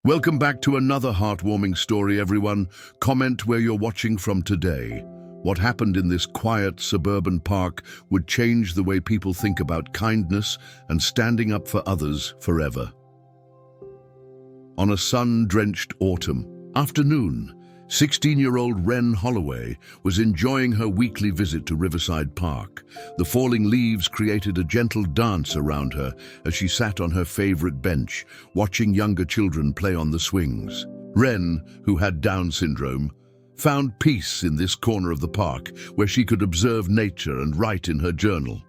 Welcome back to another heartwarming story, everyone. Comment where you're watching from today. What happened in this quiet suburban park would change the way people think about kindness and standing up for others forever. On a sun-drenched autumn afternoon, 16-year-old Wren Holloway was enjoying her weekly visit to Riverside Park. The falling leaves created a gentle dance around her as she sat on her favorite bench, watching younger children play on the swings. Wren, who had Down syndrome, found peace in this corner of the park where she could observe nature and write in her journal.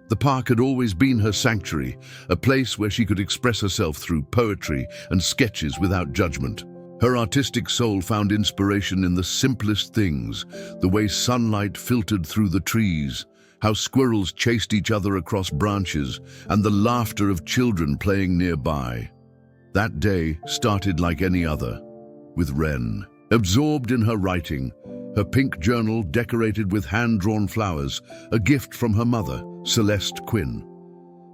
The park had always been her sanctuary, a place where she could express herself through poetry and sketches without judgment. Her artistic soul found inspiration in the simplest things, the way sunlight filtered through the trees, how squirrels chased each other across branches, and the laughter of children playing nearby. That day started like any other, with Wren. Absorbed in her writing, her pink journal decorated with hand-drawn flowers, a gift from her mother, Celeste Quinn.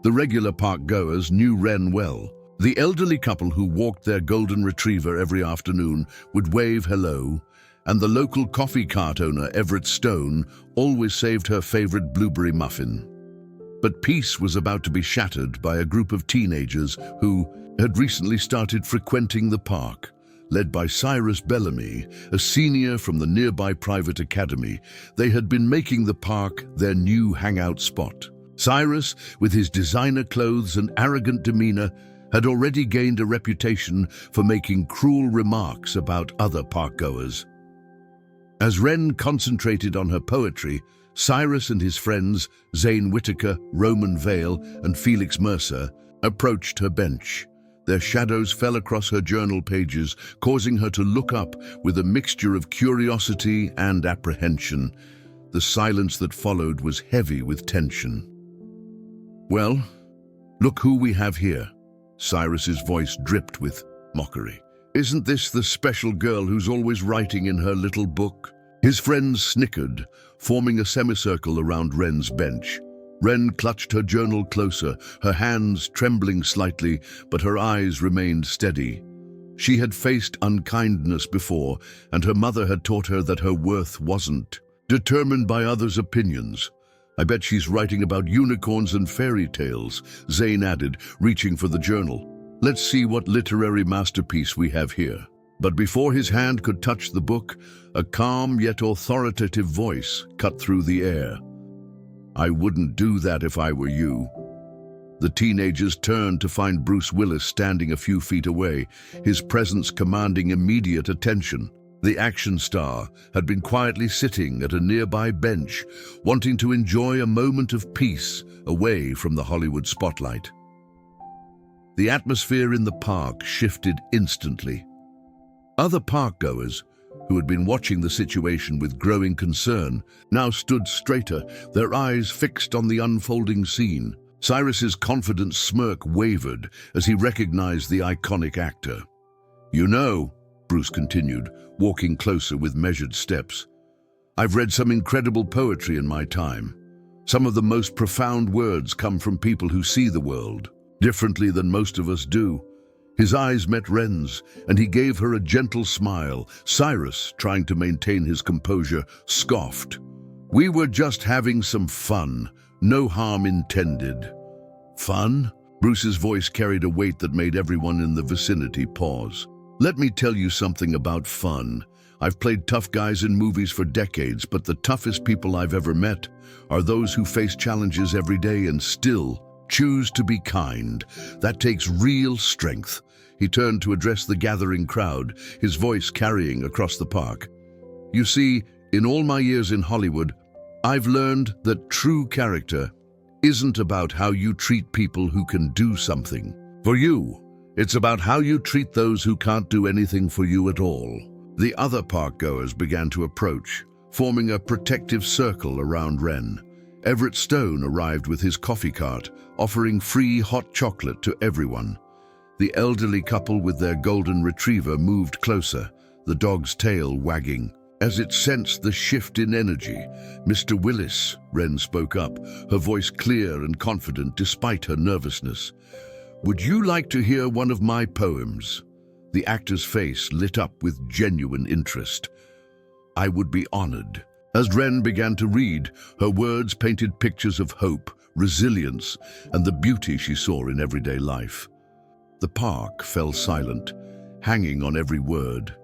The regular park goers knew Wren well. The elderly couple who walked their golden retriever every afternoon would wave hello, and the local coffee cart owner, Everett Stone, always saved her favorite blueberry muffin. But peace was about to be shattered by a group of teenagers who had recently started frequenting the park. Led by Cyrus Bellamy, a senior from the nearby private academy, they had been making the park their new hangout spot. Cyrus, with his designer clothes and arrogant demeanor, had already gained a reputation for making cruel remarks about other parkgoers. As Wren concentrated on her poetry, Cyrus and his friends, Zane Whitaker, Roman Vale, and Felix Mercer, approached her bench. Their shadows fell across her journal pages, causing her to look up with a mixture of curiosity and apprehension. The silence that followed was heavy with tension. "Well, look who we have here." Cyrus's voice dripped with mockery. "Isn't this the special girl who's always writing in her little book?" His friends snickered, forming a semicircle around Wren's bench. Wren clutched her journal closer, her hands trembling slightly, but her eyes remained steady. She had faced unkindness before, and her mother had taught her that her worth wasn't determined by others' opinions. "I bet she's writing about unicorns and fairy tales," Zane added, reaching for the journal. "Let's see what literary masterpiece we have here." But before his hand could touch the book, a calm yet authoritative voice cut through the air. "I wouldn't do that if I were you." The teenagers turned to find Bruce Willis standing a few feet away, his presence commanding immediate attention. The action star had been quietly sitting at a nearby bench, wanting to enjoy a moment of peace away from the Hollywood spotlight. The atmosphere in the park shifted instantly. Other parkgoers, who had been watching the situation with growing concern, now stood straighter, their eyes fixed on the unfolding scene. Cyrus's confident smirk wavered as he recognized the iconic actor. "You know," Bruce continued, walking closer with measured steps, "I've read some incredible poetry in my time. Some of the most profound words come from people who see the world differently than most of us do." His eyes met Wren's, and he gave her a gentle smile. Cyrus, trying to maintain his composure, scoffed. "We were just having some fun. No harm intended." "Fun?" Bruce's voice carried a weight that made everyone in the vicinity pause. "Let me tell you something about fun. I've played tough guys in movies for decades, but the toughest people I've ever met are those who face challenges every day and still choose to be kind. That takes real strength." He turned to address the gathering crowd, his voice carrying across the park. "You see, in all my years in Hollywood, I've learned that true character isn't about how you treat people who can do something for you. It's about how you treat those who can't do anything for you at all." The other parkgoers began to approach, forming a protective circle around Wren. Everett Stone arrived with his coffee cart, offering free hot chocolate to everyone. The elderly couple with their golden retriever moved closer, the dog's tail wagging. As it sensed the shift in energy, "Mr. Willis," Wren spoke up, her voice clear and confident despite her nervousness. "Would you like to hear one of my poems?" The actor's face lit up with genuine interest. "I would be honored." As Wren began to read, her words painted pictures of hope, resilience, and the beauty she saw in everyday life. The park fell silent, hanging on every word.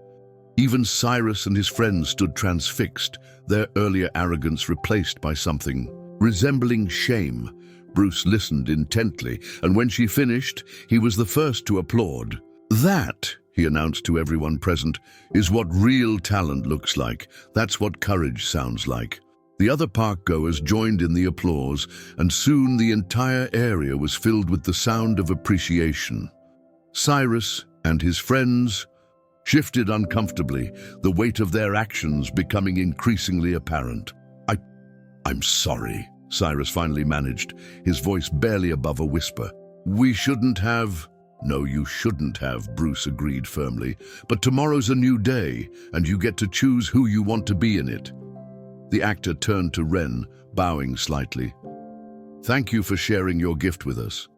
Even Cyrus and his friends stood transfixed, their earlier arrogance replaced by something resembling shame. Bruce listened intently, and when she finished, he was the first to applaud. "That," he announced to everyone present, "is what real talent looks like. That's what courage sounds like." The other park-goers joined in the applause, and soon the entire area was filled with the sound of appreciation. Cyrus and his friends shifted uncomfortably, the weight of their actions becoming increasingly apparent. I'm sorry," Cyrus finally managed, his voice barely above a whisper. "We shouldn't have—" "No, you shouldn't have," Bruce agreed firmly. "But tomorrow's a new day, and you get to choose who you want to be in it." The actor turned to Wren, bowing slightly. "Thank you for sharing your gift with us.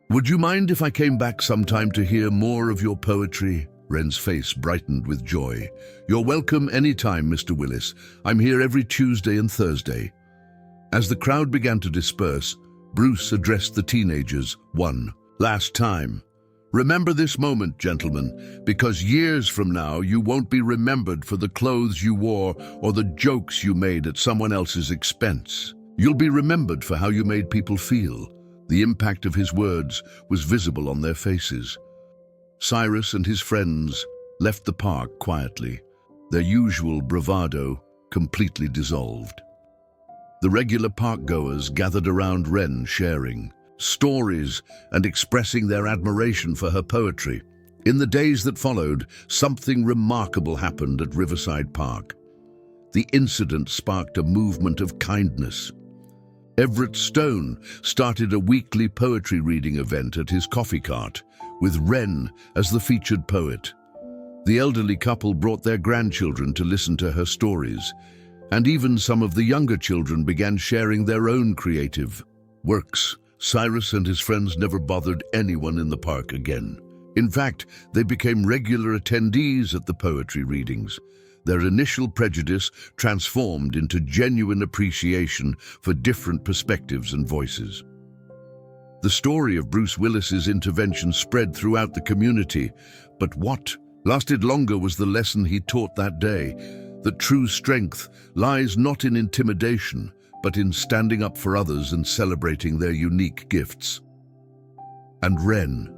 Would you mind if I came back sometime to hear more of your poetry?" Wren's face brightened with joy. "You're welcome anytime, Mr. Willis. I'm here every Tuesday and Thursday." As the crowd began to disperse, Bruce addressed the teenagers one last time. "Remember this moment, gentlemen, because years from now you won't be remembered for the clothes you wore or the jokes you made at someone else's expense. You'll be remembered for how you made people feel." The impact of his words was visible on their faces. Cyrus and his friends left the park quietly, their usual bravado completely dissolved. The regular park-goers gathered around Wren, sharing stories and expressing their admiration for her poetry. In the days that followed, something remarkable happened at Riverside Park. The incident sparked a movement of kindness. Everett Stone started a weekly poetry reading event at his coffee cart, with Wren as the featured poet. The elderly couple brought their grandchildren to listen to her stories, and even some of the younger children began sharing their own creative works. Cyrus and his friends never bothered anyone in the park again. In fact, they became regular attendees at the poetry readings. Their initial prejudice transformed into genuine appreciation for different perspectives and voices. The story of Bruce Willis's intervention spread throughout the community, but what lasted longer was the lesson he taught that day, that true strength lies not in intimidation, but in standing up for others and celebrating their unique gifts. And Wren.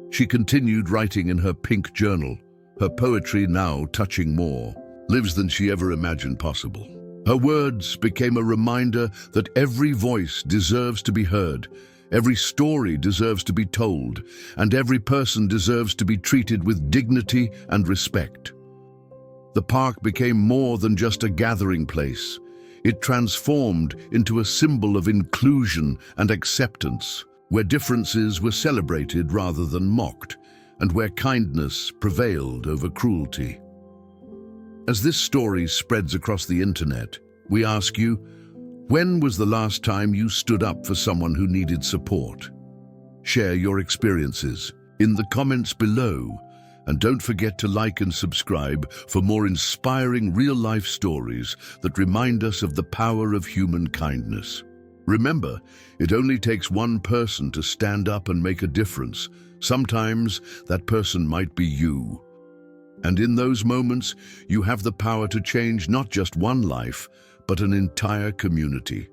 She continued writing in her pink journal, her poetry now touching more lives than she ever imagined possible. Her words became a reminder that every voice deserves to be heard, every story deserves to be told, and every person deserves to be treated with dignity and respect. The park became more than just a gathering place. It transformed into a symbol of inclusion and acceptance, where differences were celebrated rather than mocked, and where kindness prevailed over cruelty. As this story spreads across the internet, we ask you, when was the last time you stood up for someone who needed support? Share your experiences in the comments below, and don't forget to like and subscribe for more inspiring real-life stories that remind us of the power of human kindness. Remember, it only takes one person to stand up and make a difference. Sometimes that person might be you. And in those moments, you have the power to change not just one life, but an entire community.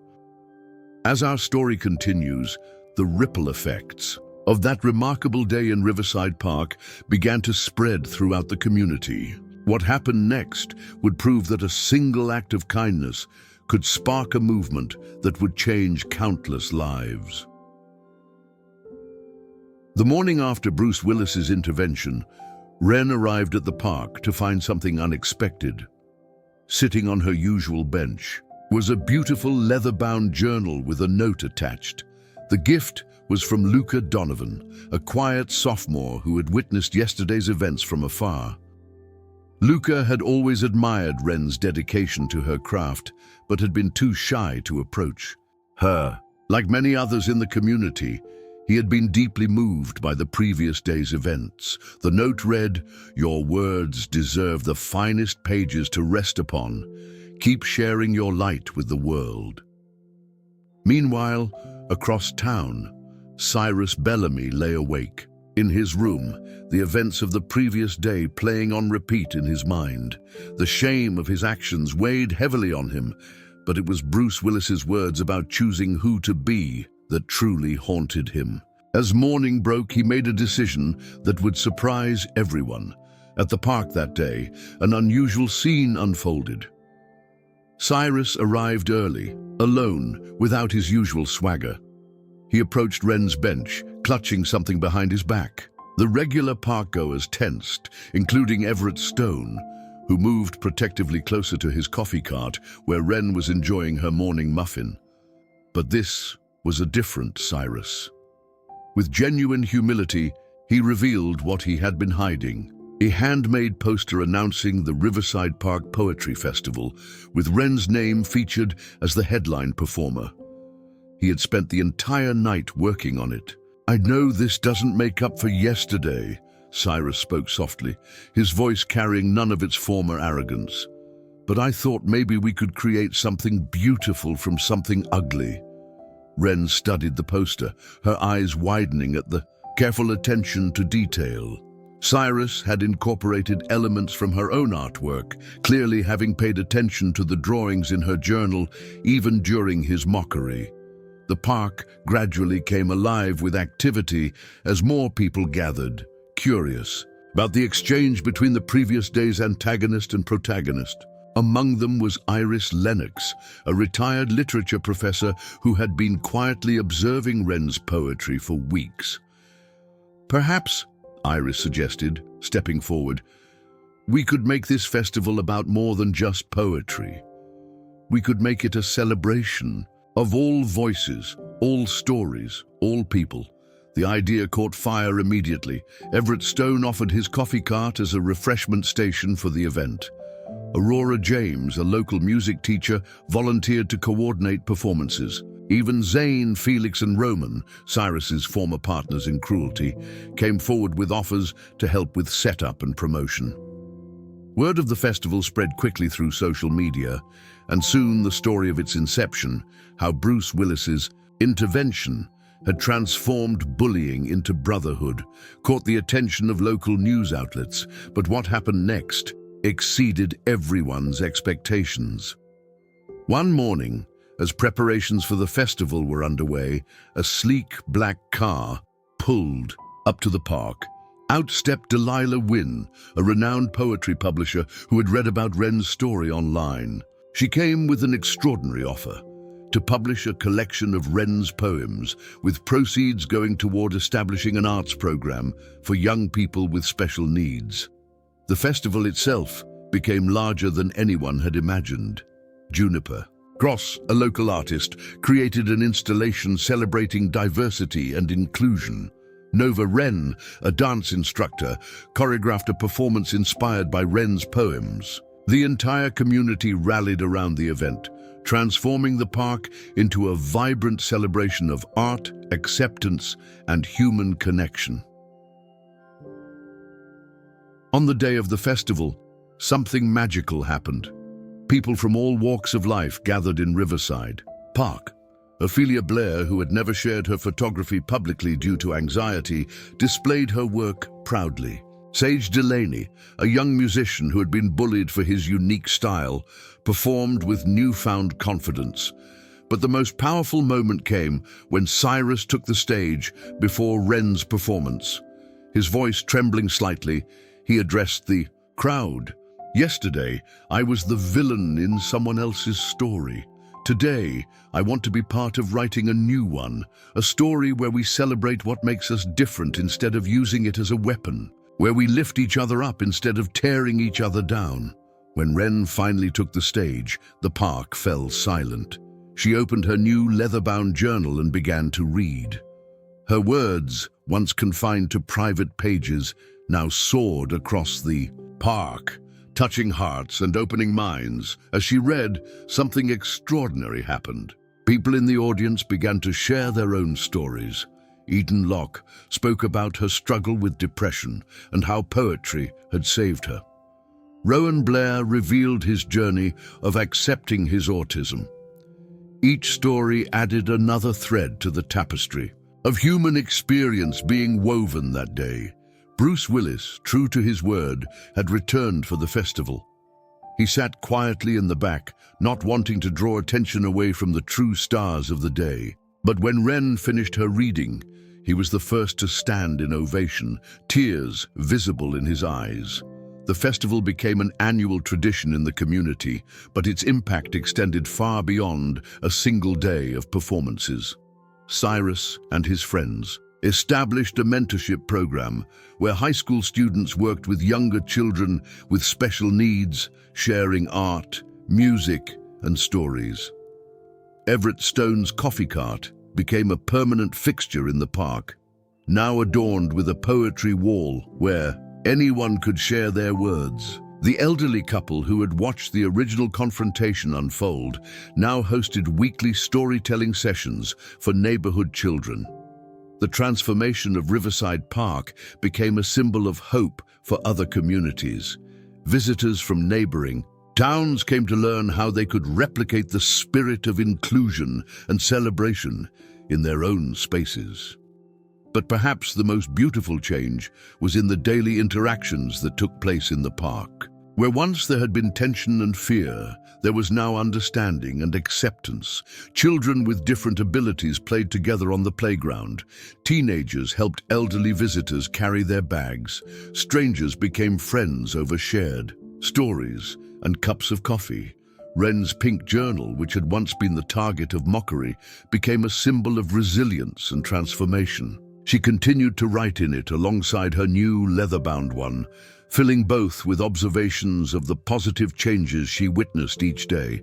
As our story continues, the ripple effects of that remarkable day in Riverside Park began to spread throughout the community. What happened next would prove that a single act of kindness could spark a movement that would change countless lives. The morning after Bruce Willis's intervention, Wren arrived at the park to find something unexpected. Sitting on her usual bench was a beautiful leather-bound journal with a note attached. The gift was from Luca Donovan, a quiet sophomore who had witnessed yesterday's events from afar. Luca had always admired Wren's dedication to her craft, but had been too shy to approach her. Like many others in the community, He had been deeply moved by the previous day's events. The note read, "Your words deserve the finest pages to rest upon. Keep sharing your light with the world." Meanwhile, across town, Cyrus Bellamy lay awake. In his room, the events of the previous day playing on repeat in his mind. The shame of his actions weighed heavily on him, but it was Bruce Willis's words about choosing who to be that truly haunted him. As morning broke, he made a decision that would surprise everyone. At the park that day, an unusual scene unfolded. Cyrus arrived early, alone, without his usual swagger. He approached Wren's bench, clutching something behind his back. The regular park-goers tensed, including Everett Stone, who moved protectively closer to his coffee cart where Wren was enjoying her morning muffin. But this was a different Cyrus. With genuine humility, he revealed what he had been hiding. A handmade poster announcing the Riverside Park Poetry Festival, with Wren's name featured as the headline performer. He had spent the entire night working on it. "I know this doesn't make up for yesterday," Cyrus spoke softly, his voice carrying none of its former arrogance. "But I thought maybe we could create something beautiful from something ugly." Wren studied the poster, her eyes widening at the careful attention to detail. Cyrus had incorporated elements from her own artwork, clearly having paid attention to the drawings in her journal even during his mockery. The park gradually came alive with activity as more people gathered, curious about the exchange between the previous day's antagonist and protagonist. Among them was Iris Lennox, a retired literature professor who had been quietly observing Wren's poetry for weeks. "Perhaps," Iris suggested, stepping forward, "we could make this festival about more than just poetry. We could make it a celebration of all voices, all stories, all people." The idea caught fire immediately. Everett Stone offered his coffee cart as a refreshment station for the event. Aurora James, a local music teacher, volunteered to coordinate performances. Even Zane, Felix, and Roman, Cyrus's former partners in cruelty, came forward with offers to help with setup and promotion. Word of the festival spread quickly through social media, and soon the story of its inception, how Bruce Willis's intervention had transformed bullying into brotherhood, caught the attention of local news outlets. But what happened next exceeded everyone's expectations. One morning, as preparations for the festival were underway, a sleek black car pulled up to the park. Out stepped Delilah Wynne, a renowned poetry publisher who had read about Wren's story online. She came with an extraordinary offer: to publish a collection of Wren's poems, with proceeds going toward establishing an arts program for young people with special needs. The festival itself became larger than anyone had imagined. Juniper Gross, a local artist, created an installation celebrating diversity and inclusion. Nova Wren, a dance instructor, choreographed a performance inspired by Wren's poems. The entire community rallied around the event, transforming the park into a vibrant celebration of art, acceptance, and human connection. On the day of the festival, something magical happened. People from all walks of life gathered in Riverside Park. Ophelia Blair, who had never shared her photography publicly due to anxiety, displayed her work proudly. Sage Delaney, a young musician who had been bullied for his unique style, performed with newfound confidence. But the most powerful moment came when Cyrus took the stage before Wren's performance. His voice trembling slightly, he addressed the crowd. "Yesterday, I was the villain in someone else's story. Today, I want to be part of writing a new one, a story where we celebrate what makes us different instead of using it as a weapon, where we lift each other up instead of tearing each other down." When Wren finally took the stage, the park fell silent. She opened her new leather-bound journal and began to read. Her words, once confined to private pages, now soared across the park, touching hearts and opening minds. As she read, something extraordinary happened. People in the audience began to share their own stories. Eden Locke, spoke about her struggle with depression and how poetry had saved her. Rowan Blair revealed his journey of accepting his autism. Each story added another thread to the tapestry of human experience being woven that day. Bruce Willis, true to his word, had returned for the festival. He sat quietly in the back, not wanting to draw attention away from the true stars of the day. But when Wren finished her reading, he was the first to stand in ovation, tears visible in his eyes. The festival became an annual tradition in the community, but its impact extended far beyond a single day of performances. Cyrus and his friends established a mentorship program where high school students worked with younger children with special needs, sharing art, music, and stories. Everett Stone's coffee cart became a permanent fixture in the park, now adorned with a poetry wall where anyone could share their words. The elderly couple who had watched the original confrontation unfold now hosted weekly storytelling sessions for neighborhood children. The transformation of Riverside Park became a symbol of hope for other communities. Visitors from neighboring towns came to learn how they could replicate the spirit of inclusion and celebration in their own spaces. But perhaps the most beautiful change was in the daily interactions that took place in the park. Where once there had been tension and fear, there was now understanding and acceptance. Children with different abilities played together on the playground. Teenagers helped elderly visitors carry their bags. Strangers became friends over shared stories and cups of coffee. Wren's pink journal, which had once been the target of mockery, became a symbol of resilience and transformation. She continued to write in it alongside her new leather-bound one, filling both with observations of the positive changes she witnessed each day.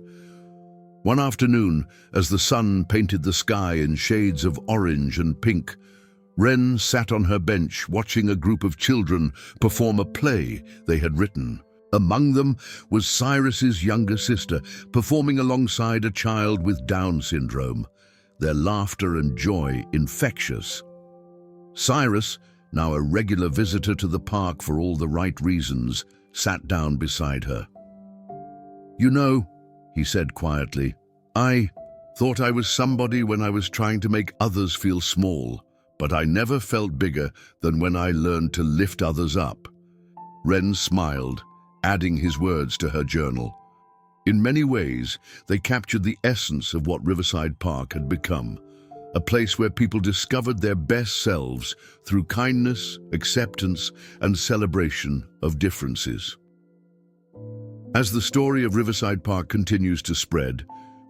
One afternoon, as the sun painted the sky in shades of orange and pink, Wren sat on her bench watching a group of children perform a play they had written. Among them was Cyrus's younger sister, performing alongside a child with Down syndrome, their laughter and joy infectious. Cyrus, now a regular visitor to the park for all the right reasons, sat down beside her. "You know," he said quietly, "I thought I was somebody when I was trying to make others feel small, but I never felt bigger than when I learned to lift others up." Wren smiled, adding his words to her journal. In many ways, they captured the essence of what Riverside Park had become, a place where people discovered their best selves through kindness, acceptance, and celebration of differences. As the story of Riverside Park continues to spread,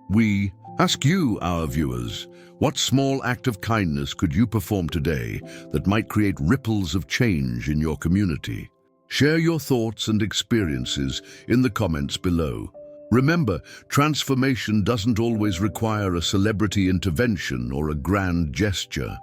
we ask you, our viewers, what small act of kindness could you perform today that might create ripples of change in your community? Share your thoughts and experiences in the comments below. Remember, transformation doesn't always require a celebrity intervention or a grand gesture.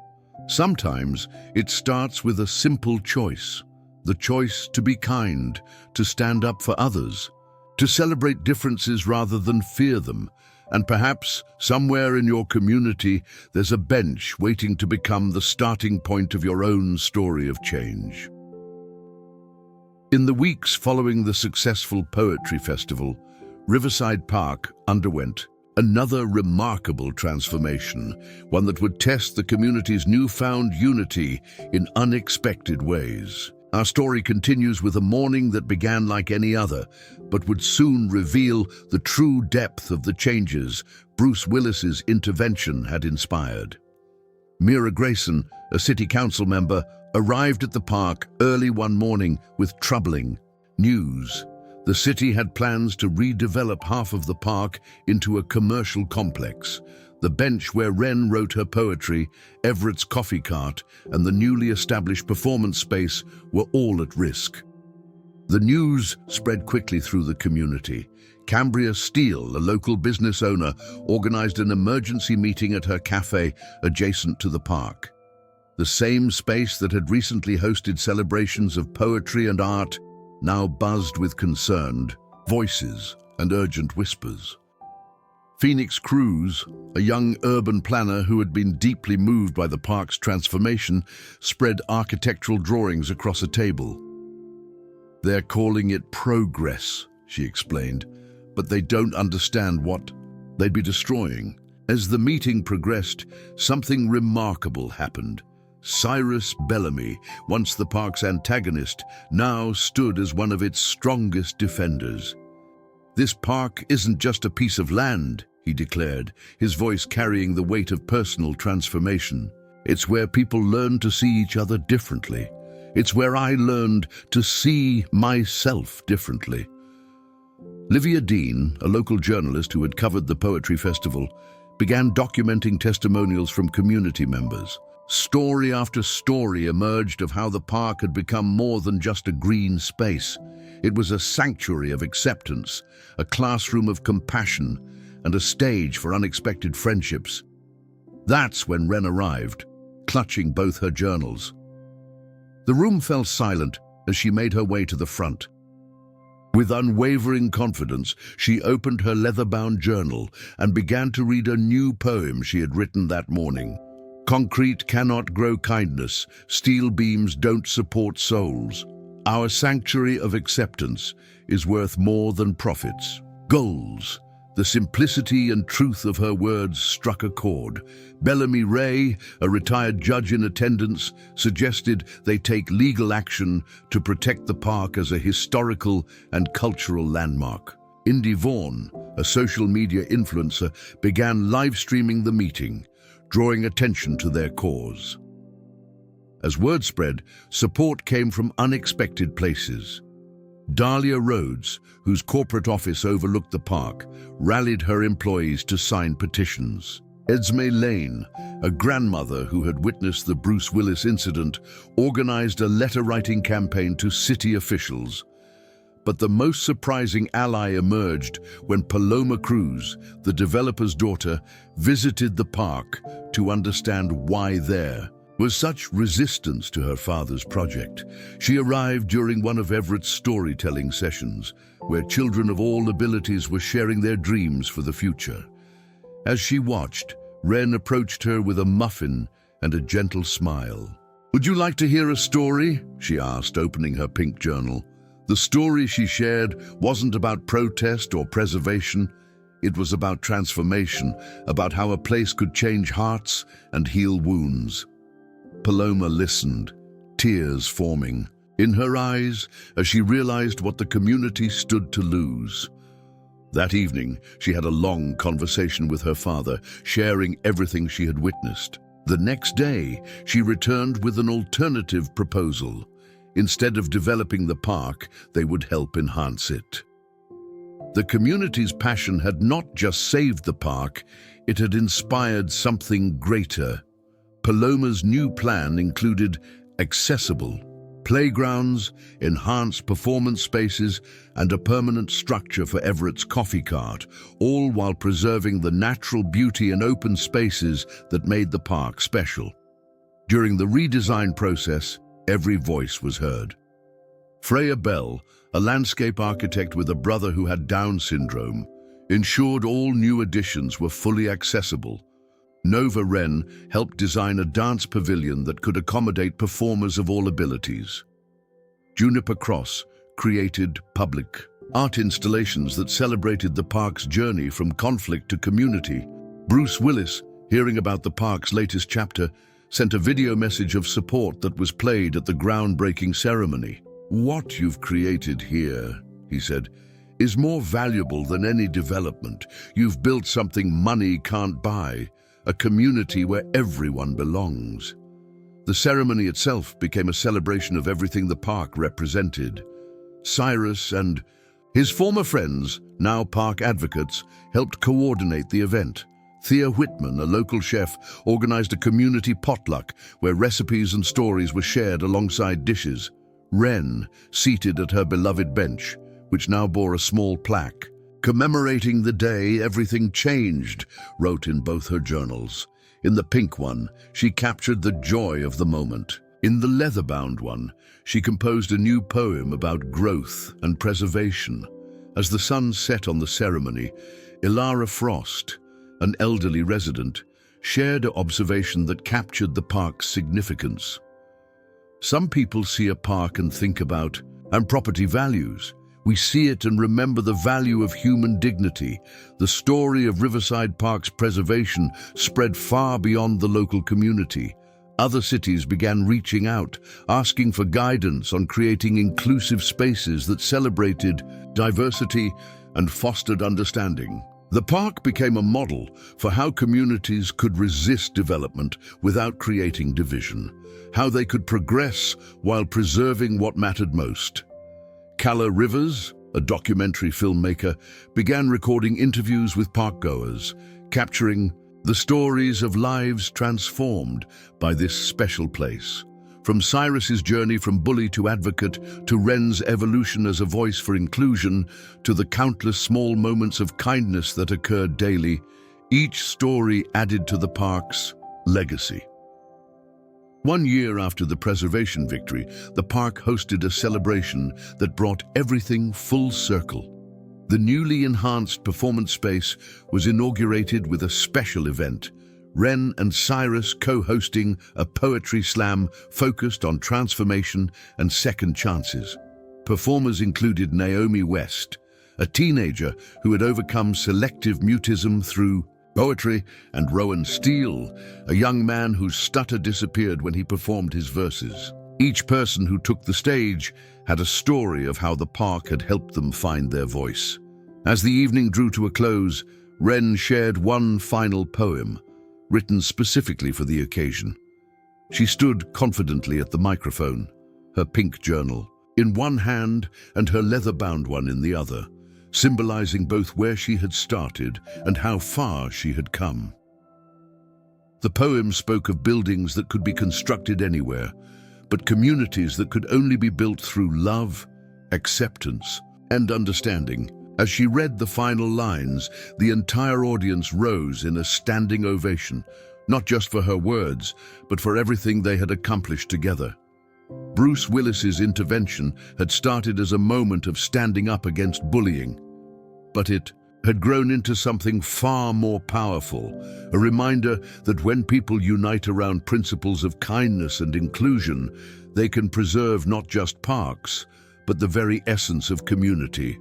Sometimes it starts with a simple choice, the choice to be kind, to stand up for others, to celebrate differences rather than fear them. And perhaps somewhere in your community, there's a bench waiting to become the starting point of your own story of change. In the weeks following the successful poetry festival, Riverside Park underwent another remarkable transformation, one that would test the community's newfound unity in unexpected ways. Our story continues with a morning that began like any other, but would soon reveal the true depth of the changes Bruce Willis's intervention had inspired. Mira Grayson, a city council member, arrived at the park early one morning with troubling news. The city had plans to redevelop half of the park into a commercial complex. The bench where Wren wrote her poetry, Everett's coffee cart, and the newly established performance space were all at risk. The news spread quickly through the community. Cambria Steele, a local business owner, organized an emergency meeting at her cafe adjacent to the park. The same space that had recently hosted celebrations of poetry and art now buzzed with concerned voices and urgent whispers. Phoenix Cruz, a young urban planner who had been deeply moved by the park's transformation, spread architectural drawings across a table. "They're calling it progress," she explained, "but they don't understand what they'd be destroying." As the meeting progressed, something remarkable happened. Cyrus Bellamy, once the park's antagonist, now stood as one of its strongest defenders. "This park isn't just a piece of land," he declared, his voice carrying the weight of personal transformation. "It's where people learn to see each other differently. It's where I learned to see myself differently." Livia Dean, a local journalist who had covered the poetry festival, began documenting testimonials from community members. Story after story emerged of how the park had become more than just a green space. It was a sanctuary of acceptance, a classroom of compassion, and a stage for unexpected friendships. That's when Wren arrived, clutching both her journals. The room fell silent as she made her way to the front. With unwavering confidence, she opened her leather-bound journal and began to read a new poem she had written that morning. "Concrete cannot grow kindness. Steel beams don't support souls. Our sanctuary of acceptance is worth more than profits." Goals. The simplicity and truth of her words struck a chord. Bellamy Ray, a retired judge in attendance, suggested they take legal action to protect the park as a historical and cultural landmark. Indy Vaughan, a social media influencer, began live-streaming the meeting, drawing attention to their cause. As word spread, support came from unexpected places. Dahlia Rhodes, whose corporate office overlooked the park, rallied her employees to sign petitions. Esme Lane, a grandmother who had witnessed the Bruce Willis incident, organized a letter-writing campaign to city officials. But the most surprising ally emerged when Paloma Cruz, the developer's daughter, visited the park to understand why there was such resistance to her father's project. She arrived during one of Everett's storytelling sessions, where children of all abilities were sharing their dreams for the future. As she watched, Wren approached her with a muffin and a gentle smile. "Would you like to hear a story?" she asked, opening her pink journal. The story she shared wasn't about protest or preservation. It was about transformation, about how a place could change hearts and heal wounds. Paloma listened, tears forming in her eyes as she realized what the community stood to lose. That evening, she had a long conversation with her father, sharing everything she had witnessed. The next day, she returned with an alternative proposal. Instead of developing the park, they would help enhance it. The community's passion had not just saved the park, it had inspired something greater. Paloma's new plan included accessible playgrounds, enhanced performance spaces, and a permanent structure for Everett's coffee cart, all while preserving the natural beauty and open spaces that made the park special. During the redesign process, every voice was heard. Freya Bell, a landscape architect with a brother who had Down syndrome, ensured all new additions were fully accessible. Nova Wren helped design a dance pavilion that could accommodate performers of all abilities. Juniper Cross created public art installations that celebrated the park's journey from conflict to community. Bruce Willis, hearing about the park's latest chapter, sent a video message of support that was played at the groundbreaking ceremony. "What you've created here," he said, "is more valuable than any development. You've built something money can't buy. A community where everyone belongs." The ceremony itself became a celebration of everything the park represented. Cyrus and his former friends, now park advocates, helped coordinate the event. Thea Whitman, a local chef, organized a community potluck where recipes and stories were shared alongside dishes. Wren, seated at her beloved bench, which now bore a small plaque, "Commemorating the day everything changed," wrote in both her journals. In the pink one, she captured the joy of the moment. In the leather-bound one, she composed a new poem about growth and preservation. As the sun set on the ceremony, Ilara Frost, an elderly resident, shared an observation that captured the park's significance. Some people see a park and think about property values. We see it and remember the value of human dignity. The story of Riverside Park's preservation spread far beyond the local community. Other cities began reaching out, asking for guidance on creating inclusive spaces that celebrated diversity and fostered understanding. The park became a model for how communities could resist development without creating division, how they could progress while preserving what mattered most. Calla Rivers, a documentary filmmaker, began recording interviews with parkgoers, capturing the stories of lives transformed by this special place. From Cyrus's journey from bully to advocate, to Wren's evolution as a voice for inclusion, to the countless small moments of kindness that occurred daily, each story added to the park's legacy. 1 year after the preservation victory, the park hosted a celebration that brought everything full circle. The newly enhanced performance space was inaugurated with a special event, Wren and Cyrus co-hosting a poetry slam focused on transformation and second chances. Performers included Naomi West, a teenager who had overcome selective mutism through poetry, and Rowan Steele, a young man whose stutter disappeared when he performed his verses. Each person who took the stage had a story of how the park had helped them find their voice. As the evening drew to a close, Wren shared one final poem, written specifically for the occasion. She stood confidently at the microphone, her pink journal in one hand and her leather-bound one in the other, symbolizing both where she had started and how far she had come. The poem spoke of buildings that could be constructed anywhere, but communities that could only be built through love, acceptance, and understanding. As she read the final lines, the entire audience rose in a standing ovation, not just for her words, but for everything they had accomplished together. Bruce Willis's intervention had started as a moment of standing up against bullying, but it had grown into something far more powerful, a reminder that when people unite around principles of kindness and inclusion, they can preserve not just parks, but the very essence of community.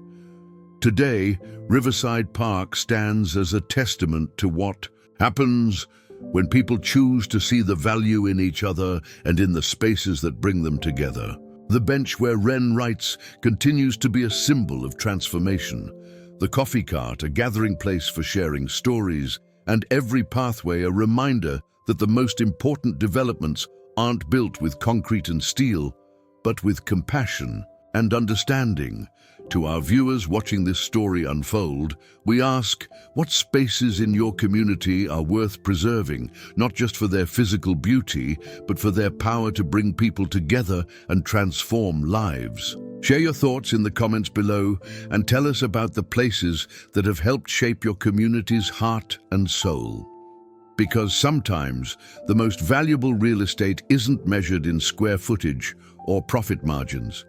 Today, Riverside Park stands as a testament to what happens when people choose to see the value in each other and in the spaces that bring them together. The bench where Wren writes continues to be a symbol of transformation. The coffee cart, a gathering place for sharing stories, and every pathway a reminder that the most important developments aren't built with concrete and steel, but with compassion and understanding. To our viewers watching this story unfold, we ask, what spaces in your community are worth preserving, not just for their physical beauty, but for their power to bring people together and transform lives? Share your thoughts in the comments below and tell us about the places that have helped shape your community's heart and soul. Because sometimes the most valuable real estate isn't measured in square footage or profit margins,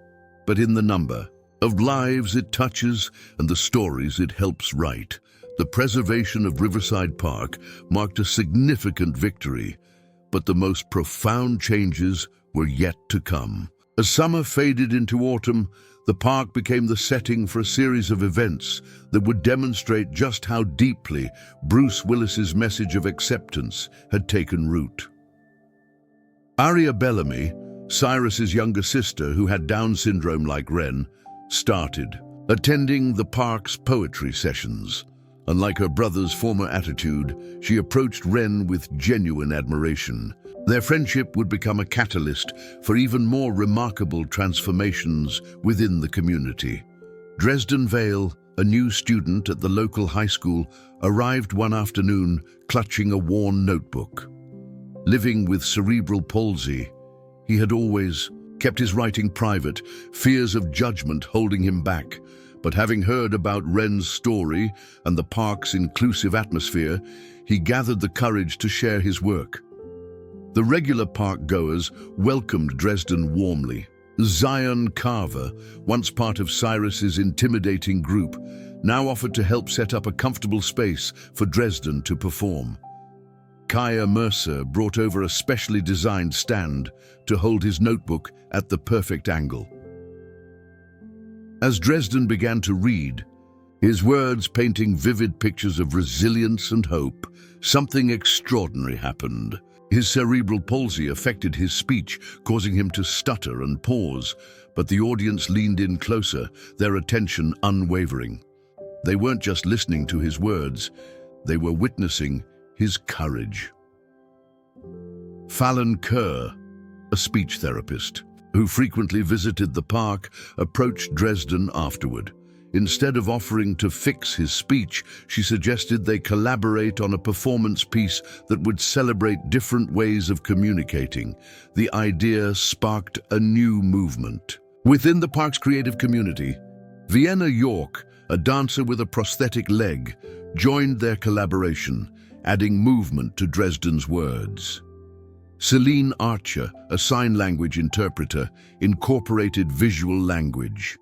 but in the number of lives it touches and the stories it helps write. The preservation of Riverside Park marked a significant victory, but the most profound changes were yet to come. As summer faded into autumn, the park became the setting for a series of events that would demonstrate just how deeply Bruce Willis's message of acceptance had taken root. Aria Bellamy, Cyrus's younger sister who had Down syndrome like Wren, started attending the park's poetry sessions. Unlike her brother's former attitude, she approached Wren with genuine admiration. Their friendship would become a catalyst for even more remarkable transformations within the community. Dresden Vale, a new student at the local high school, arrived one afternoon clutching a worn notebook. Living with cerebral palsy, he had always kept his writing private, fears of judgment holding him back. But having heard about Wren's story and the park's inclusive atmosphere, he gathered the courage to share his work. The regular park goers welcomed Dresden warmly. Zion Carver, once part of Cyrus's intimidating group, now offered to help set up a comfortable space for Dresden to perform. Kaya Mercer brought over a specially designed stand to hold his notebook at the perfect angle. As Dresden began to read, his words painting vivid pictures of resilience and hope, something extraordinary happened. His cerebral palsy affected his speech, causing him to stutter and pause, but the audience leaned in closer, their attention unwavering. They weren't just listening to his words, they were witnessing his courage. Fallon Kerr, a speech therapist who frequently visited the park, approached Dresden afterward. Instead of offering to fix his speech, she suggested they collaborate on a performance piece that would celebrate different ways of communicating. The idea sparked a new movement. Within the park's creative community, Vienna York, a dancer with a prosthetic leg, joined their collaboration, adding movement to Dresden's words. Celine Archer, a sign language interpreter, incorporated visual language.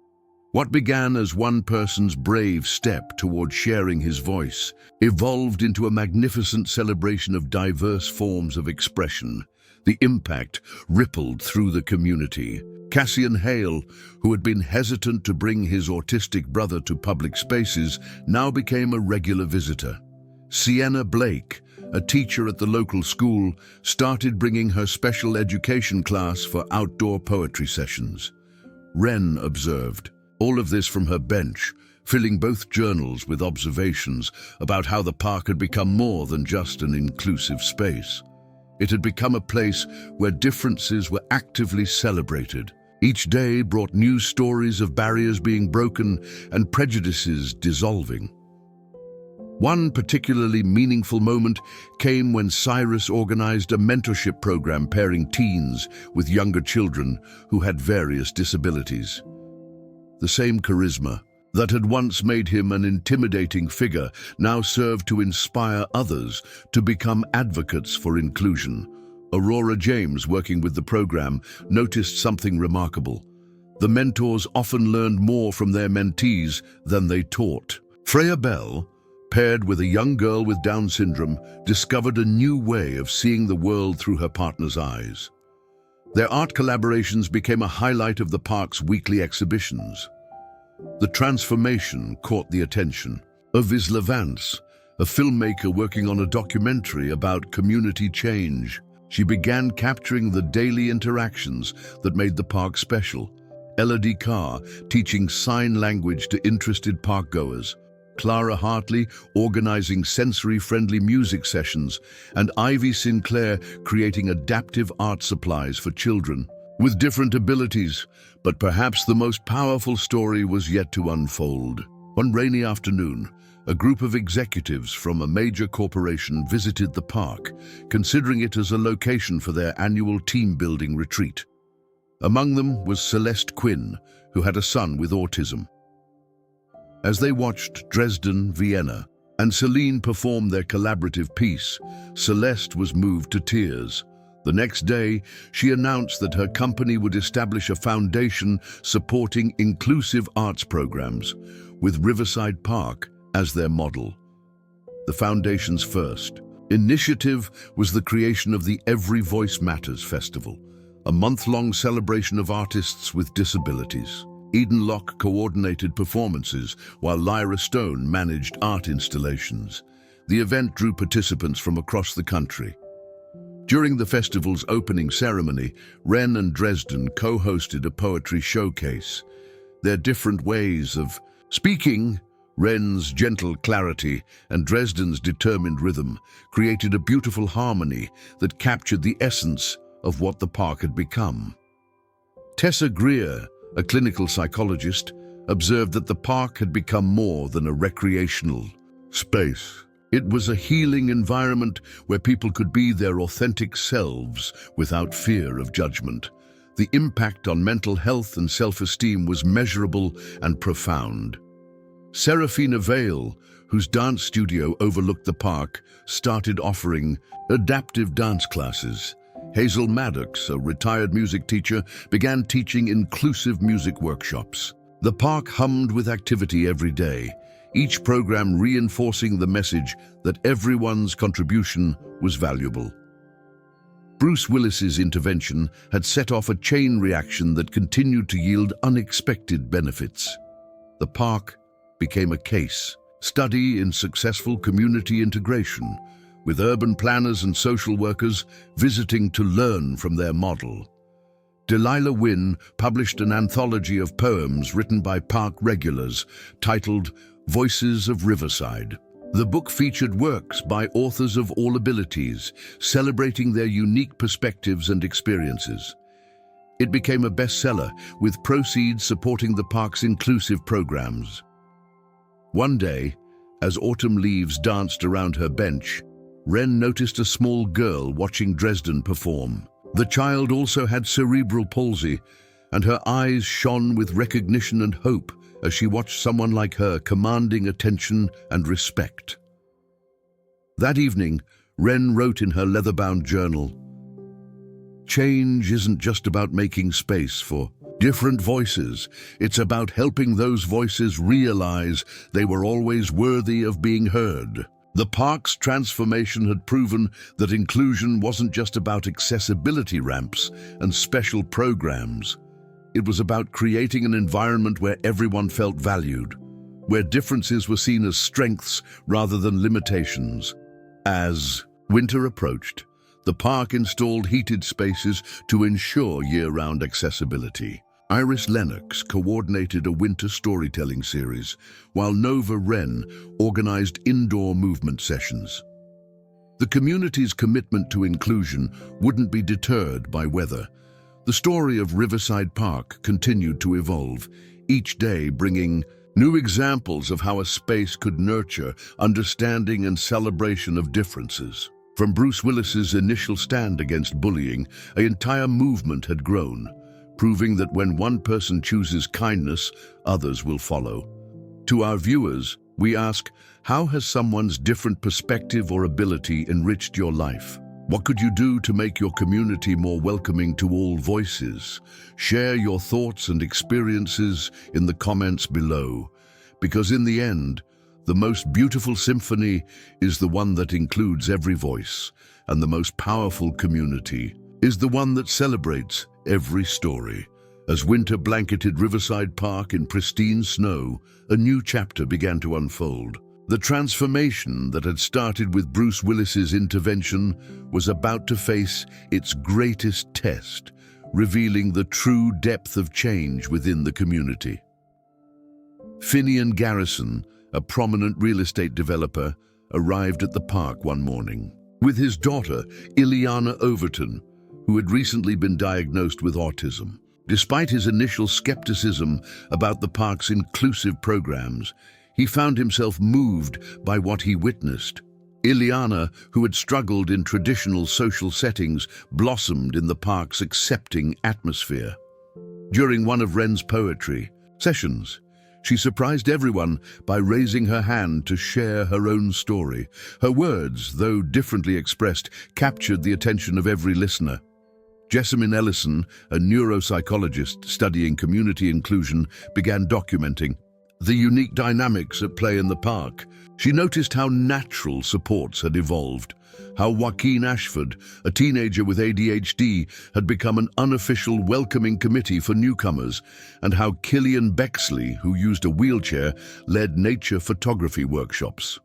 What began as one person's brave step toward sharing his voice evolved into a magnificent celebration of diverse forms of expression. The impact rippled through the community. Cassian Hale, who had been hesitant to bring his autistic brother to public spaces, now became a regular visitor. Sienna Blake, a teacher at the local school, started bringing her special education class for outdoor poetry sessions. Wren observed, all of this from her bench, filling both journals with observations about how the park had become more than just an inclusive space. It had become a place where differences were actively celebrated. Each day brought new stories of barriers being broken and prejudices dissolving. One particularly meaningful moment came when Cyrus organized a mentorship program pairing teens with younger children who had various disabilities. The same charisma that had once made him an intimidating figure now served to inspire others to become advocates for inclusion. Aurora James, working with the program, noticed something remarkable. The mentors often learned more from their mentees than they taught. Freya Bell, paired with a young girl with Down syndrome, discovered a new way of seeing the world through her partner's eyes. Their art collaborations became a highlight of the park's weekly exhibitions. The transformation caught the attention of Isla Vance, a filmmaker working on a documentary about community change. She began capturing the daily interactions that made the park special. Elodie Carr, teaching sign language to interested parkgoers. Clara Hartley, organizing sensory-friendly music sessions, and Ivy Sinclair, creating adaptive art supplies for children with different abilities. But perhaps the most powerful story was yet to unfold. One rainy afternoon, a group of executives from a major corporation visited the park, considering it as a location for their annual team-building retreat. Among them was Celeste Quinn, who had a son with autism. As they watched Dresden, Vienna, and Celine perform their collaborative piece, Celeste was moved to tears. The next day, she announced that her company would establish a foundation supporting inclusive arts programs, with Riverside Park as their model. The foundation's first initiative was the creation of the Every Voice Matters Festival, a month-long celebration of artists with disabilities. Eden Locke coordinated performances, while Lyra Stone managed art installations. The event drew participants from across the country. During the festival's opening ceremony, Wren and Dresden co-hosted a poetry showcase. Their different ways of speaking, Wren's gentle clarity and Dresden's determined rhythm, created a beautiful harmony that captured the essence of what the park had become. Tessa Greer, a clinical psychologist, observed that the park had become more than a recreational space. It was a healing environment where people could be their authentic selves without fear of judgment. The impact on mental health and self-esteem was measurable and profound. Serafina Vale, whose dance studio overlooked the park, started offering adaptive dance classes. Hazel Maddox, a retired music teacher, began teaching inclusive music workshops. The park hummed with activity every day, each program reinforcing the message that everyone's contribution was valuable. Bruce Willis's intervention had set off a chain reaction that continued to yield unexpected benefits. The park became a case study in successful community integration, with urban planners and social workers visiting to learn from their model. Delilah Wynne published an anthology of poems written by park regulars titled Voices of Riverside. The book featured works by authors of all abilities, celebrating their unique perspectives and experiences. It became a bestseller, with proceeds supporting the park's inclusive programs. One day, as autumn leaves danced around her bench, Wren noticed a small girl watching Dresden perform. The child also had cerebral palsy, and her eyes shone with recognition and hope as she watched someone like her commanding attention and respect. That evening, Wren wrote in her leather-bound journal, "Change isn't just about making space for different voices. It's about helping those voices realize they were always worthy of being heard." The park's transformation had proven that inclusion wasn't just about accessibility ramps and special programs. It was about creating an environment where everyone felt valued, where differences were seen as strengths rather than limitations. As winter approached, the park installed heated spaces to ensure year-round accessibility. Iris Lennox coordinated a winter storytelling series, while Nova Wren organized indoor movement sessions. The community's commitment to inclusion wouldn't be deterred by weather. The story of Riverside Park continued to evolve, each day bringing new examples of how a space could nurture understanding and celebration of differences. From Bruce Willis's initial stand against bullying, an entire movement had grown, proving that when one person chooses kindness, others will follow. To our viewers, we ask, how has someone's different perspective or ability enriched your life? What could you do to make your community more welcoming to all voices? Share your thoughts and experiences in the comments below, because in the end, the most beautiful symphony is the one that includes every voice, and the most powerful community is the one that celebrates every story. As winter blanketed Riverside Park in pristine snow, a new chapter began to unfold. The transformation that had started with Bruce Willis's intervention was about to face its greatest test, revealing the true depth of change within the community. Finian Garrison, a prominent real estate developer, arrived at the park one morning with his daughter, Ileana Overton, who had recently been diagnosed with autism. Despite his initial skepticism about the park's inclusive programs, he found himself moved by what he witnessed. Ileana, who had struggled in traditional social settings, blossomed in the park's accepting atmosphere. During one of Wren's poetry sessions, she surprised everyone by raising her hand to share her own story. Her words, though differently expressed, captured the attention of every listener. Jessamine Ellison, a neuropsychologist studying community inclusion, began documenting the unique dynamics at play in the park. She noticed how natural supports had evolved, how Joaquin Ashford, a teenager with ADHD, had become an unofficial welcoming committee for newcomers, and how Killian Bexley, who used a wheelchair, led nature photography workshops.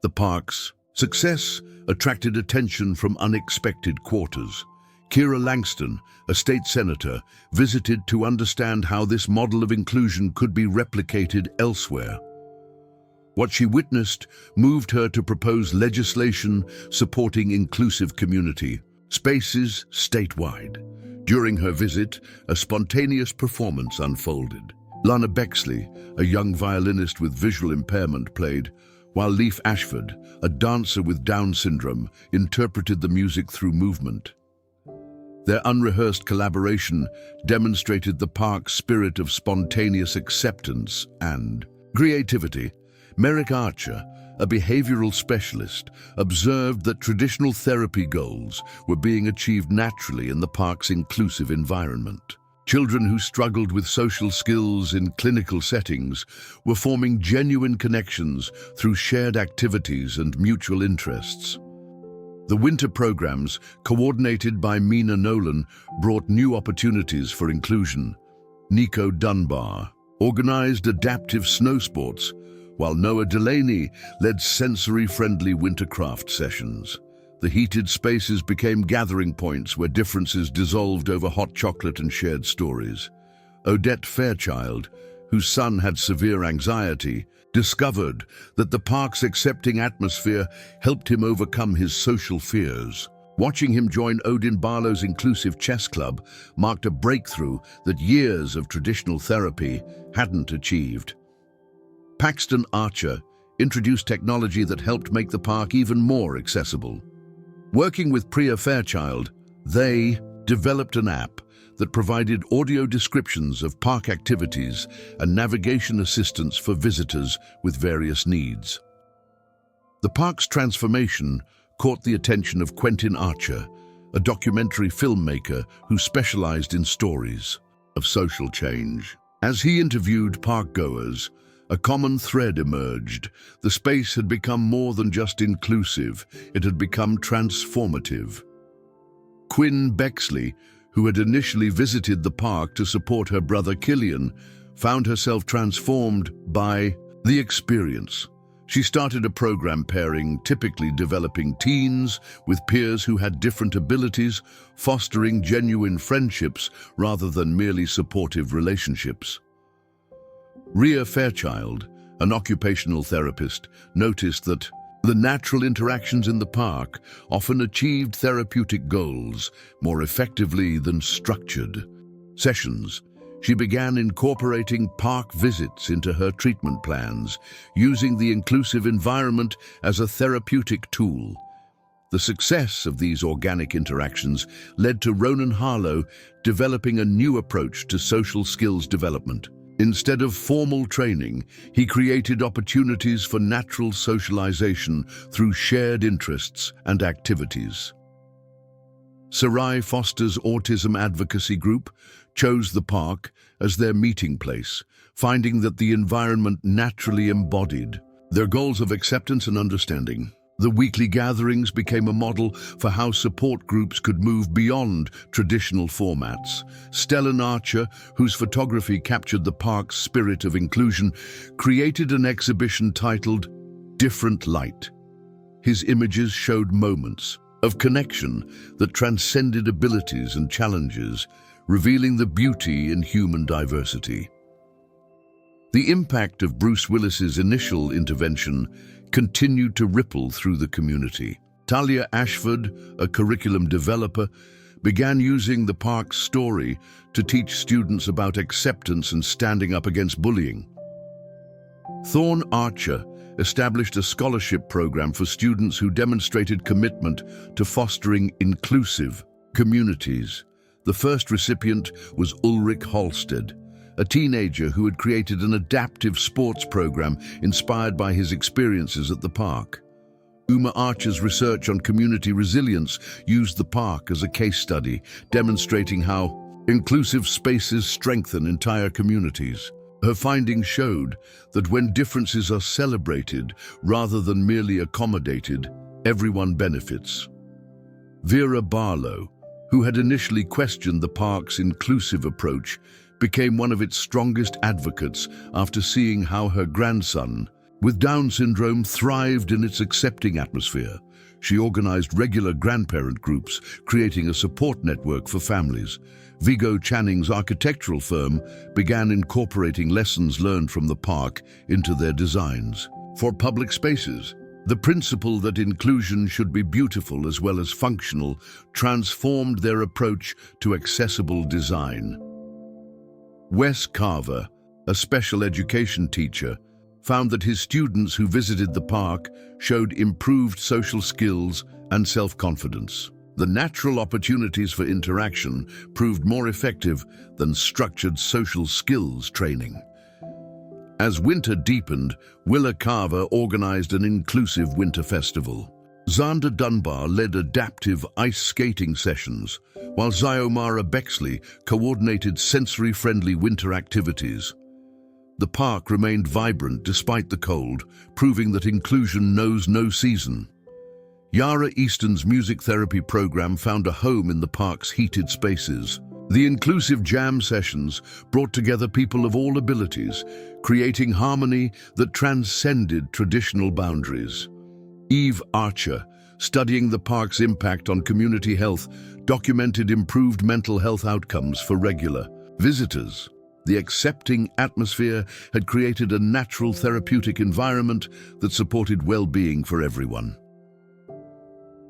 The park's success attracted attention from unexpected quarters. Kira Langston, a state senator, visited to understand how this model of inclusion could be replicated elsewhere. What she witnessed moved her to propose legislation supporting inclusive community spaces statewide. During her visit, a spontaneous performance unfolded. Lana Bexley, a young violinist with visual impairment, played, while Leif Ashford, a dancer with Down syndrome, interpreted the music through movement. Their unrehearsed collaboration demonstrated the park's spirit of spontaneous acceptance and creativity. Merrick Archer, a behavioral specialist, observed that traditional therapy goals were being achieved naturally in the park's inclusive environment. Children who struggled with social skills in clinical settings were forming genuine connections through shared activities and mutual interests. The winter programs, coordinated by Mina Nolan, brought new opportunities for inclusion. Nico Dunbar organized adaptive snow sports, while Noah Delaney led sensory-friendly wintercraft sessions. The heated spaces became gathering points where differences dissolved over hot chocolate and shared stories. Odette Fairchild, whose son had severe anxiety, discovered that the park's accepting atmosphere helped him overcome his social fears. Watching him join Odin Barlow's inclusive chess club marked a breakthrough that years of traditional therapy hadn't achieved. Paxton Archer introduced technology that helped make the park even more accessible. Working with Priya Fairchild, they developed an app that provided audio descriptions of park activities and navigation assistance for visitors with various needs. The park's transformation caught the attention of Quentin Archer, a documentary filmmaker who specialized in stories of social change. As he interviewed park-goers, a common thread emerged. The space had become more than just inclusive, it had become transformative. Quinn Bexley, who had initially visited the park to support her brother Killian, found herself transformed by the experience. She started a program pairing typically developing teens with peers who had different abilities, fostering genuine friendships rather than merely supportive relationships. Rhea Fairchild, an occupational therapist, noticed that the natural interactions in the park often achieved therapeutic goals more effectively than structured sessions. She began incorporating park visits into her treatment plans, using the inclusive environment as a therapeutic tool. The success of these organic interactions led to Ronan Harlow developing a new approach to social skills development. Instead of formal training, he created opportunities for natural socialization through shared interests and activities. Sarai Foster's autism advocacy group chose the park as their meeting place, finding that the environment naturally embodied their goals of acceptance and understanding. The weekly gatherings became a model for how support groups could move beyond traditional formats. Stellan Archer, whose photography captured the park's spirit of inclusion, created an exhibition titled Different Light. His images showed moments of connection that transcended abilities and challenges, revealing the beauty in human diversity. The impact of Bruce Willis's initial intervention continued to ripple through the community. Talia Ashford, a curriculum developer, began using the park's story to teach students about acceptance and standing up against bullying. Thorne Archer established a scholarship program for students who demonstrated commitment to fostering inclusive communities. The first recipient was Ulrich Halstead, a teenager who had created an adaptive sports program inspired by his experiences at the park. Uma Archer's research on community resilience used the park as a case study, demonstrating how inclusive spaces strengthen entire communities. Her findings showed that when differences are celebrated rather than merely accommodated, everyone benefits. Vera Barlow, who had initially questioned the park's inclusive approach, became one of its strongest advocates after seeing how her grandson, with Down syndrome, thrived in its accepting atmosphere. She organized regular grandparent groups, creating a support network for families. Vigo Channing's architectural firm began incorporating lessons learned from the park into their designs. For public spaces, the principle that inclusion should be beautiful as well as functional transformed their approach to accessible design. Wes Carver, a special education teacher, found that his students who visited the park showed improved social skills and self-confidence. The natural opportunities for interaction proved more effective than structured social skills training. As winter deepened, Willa Carver organized an inclusive winter festival. Xander Dunbar led adaptive ice skating sessions, while Xiomara Bexley coordinated sensory-friendly winter activities. The park remained vibrant despite the cold, proving that inclusion knows no season. Yara Easton's music therapy program found a home in the park's heated spaces. The inclusive jam sessions brought together people of all abilities, creating harmony that transcended traditional boundaries. Eve Archer, studying the park's impact on community health, documented improved mental health outcomes for regular visitors. The accepting atmosphere had created a natural therapeutic environment that supported well-being for everyone.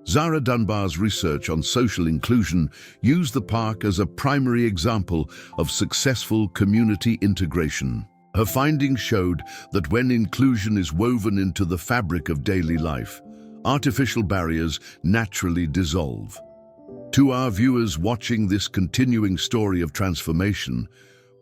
Zara Dunbar's research on social inclusion used the park as a primary example of successful community integration. Her findings showed that when inclusion is woven into the fabric of daily life, artificial barriers naturally dissolve. To our viewers watching this continuing story of transformation,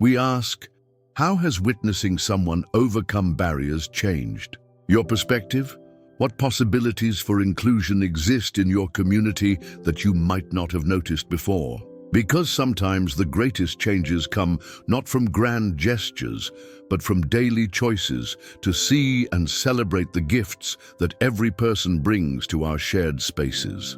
we ask, how has witnessing someone overcome barriers changed your perspective? What possibilities for inclusion exist in your community that you might not have noticed before? Because sometimes the greatest changes come not from grand gestures, but from daily choices to see and celebrate the gifts that every person brings to our shared spaces.